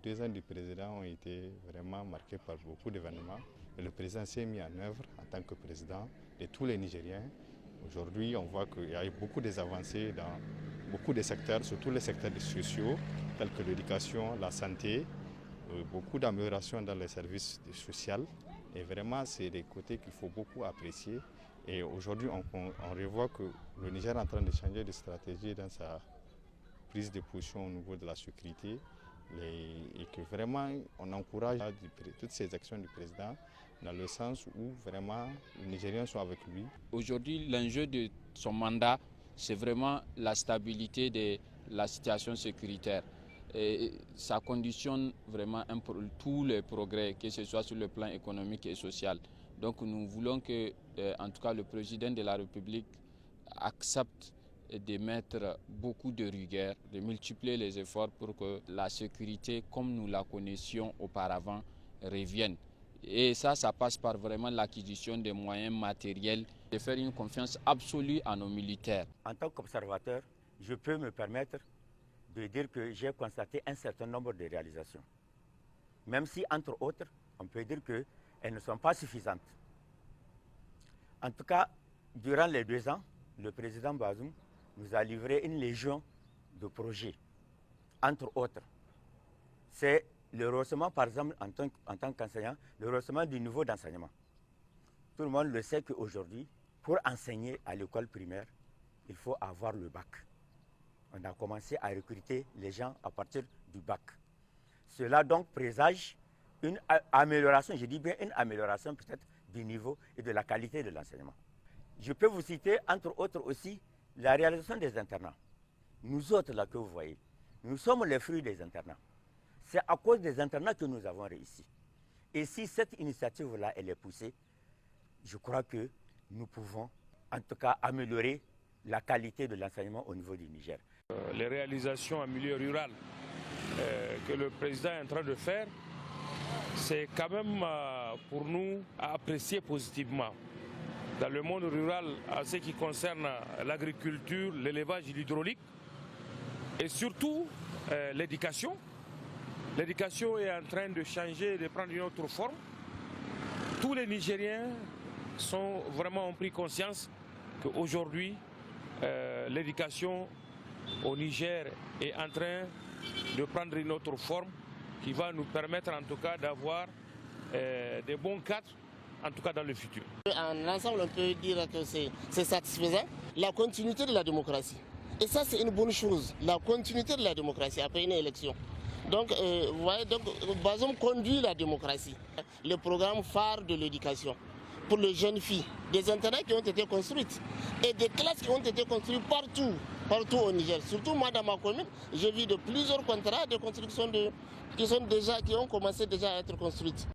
2 ans du président ont été vraiment marqués par beaucoup d'événements. Le président s'est mis en œuvre en tant que président de tous les Nigériens. Aujourd'hui, on voit qu'il y a eu beaucoup d'avancées dans beaucoup de secteurs, surtout les secteurs sociaux, tels que l'éducation, la santé, beaucoup d'améliorations dans les services sociaux. Et vraiment, c'est des côtés qu'il faut beaucoup apprécier. Et aujourd'hui, on revoit que le Niger est en train de changer de stratégie dans sa prise de position au niveau de la sécurité et que vraiment on encourage toutes ces actions du président dans le sens où vraiment les Nigériens sont avec lui. Aujourd'hui, l'enjeu de son mandat, c'est vraiment la stabilité de la situation sécuritaire. Et ça conditionne vraiment tous les progrès, que ce soit sur le plan économique et social. Donc nous voulons que, en tout cas, le président de la République accepte de mettre beaucoup de rigueur, de multiplier les efforts pour que la sécurité, comme nous la connaissions auparavant, revienne. Et ça passe par vraiment l'acquisition des moyens matériels, de faire une confiance absolue à nos militaires. En tant qu'observateur, je peux me permettre de dire que j'ai constaté un certain nombre de réalisations. Même si, entre autres, on peut dire qu'elles ne sont pas suffisantes. En tout cas, durant les 2 ans, le président Bazoum nous a livré une légion de projets. Entre autres, c'est le rehaussement, par exemple, en tant qu'enseignant, le rehaussement du niveau d'enseignement. Tout le monde le sait qu'aujourd'hui, pour enseigner à l'école primaire, il faut avoir le bac. On a commencé à recruter les gens à partir du bac. Cela donc présage une amélioration, je dis bien une amélioration peut-être du niveau et de la qualité de l'enseignement. Je peux vous citer entre autres aussi la réalisation des internats. Nous autres là que vous voyez, nous sommes les fruits des internats. C'est à cause des internats que nous avons réussi. Et si cette initiative-là elle est poussée, je crois que nous pouvons en tout cas améliorer la qualité de l'enseignement au niveau du Niger. Les réalisations en milieu rural que le président est en train de faire, c'est quand même pour nous à apprécier positivement. Dans le monde rural, en ce qui concerne l'agriculture, l'élevage et l'hydraulique, et surtout l'éducation. L'éducation est en train de changer, de prendre une autre forme. Tous les Nigériens ont pris conscience qu'aujourd'hui, l'éducation au Niger est en train de prendre une autre forme qui va nous permettre en tout cas d'avoir des bons cadres, en tout cas dans le futur. En ensemble, on peut dire que c'est satisfaisant. La continuité de la démocratie. Et ça, c'est une bonne chose. La continuité de la démocratie après une élection. Donc, vous voyez, Bazoum conduit la démocratie. Le programme phare de l'éducation pour les jeunes filles, des internats qui ont été construits et des classes qui ont été construites partout au Niger. Surtout moi dans ma commune, j'ai vu de plusieurs contrats de construction qui ont commencé déjà à être construites.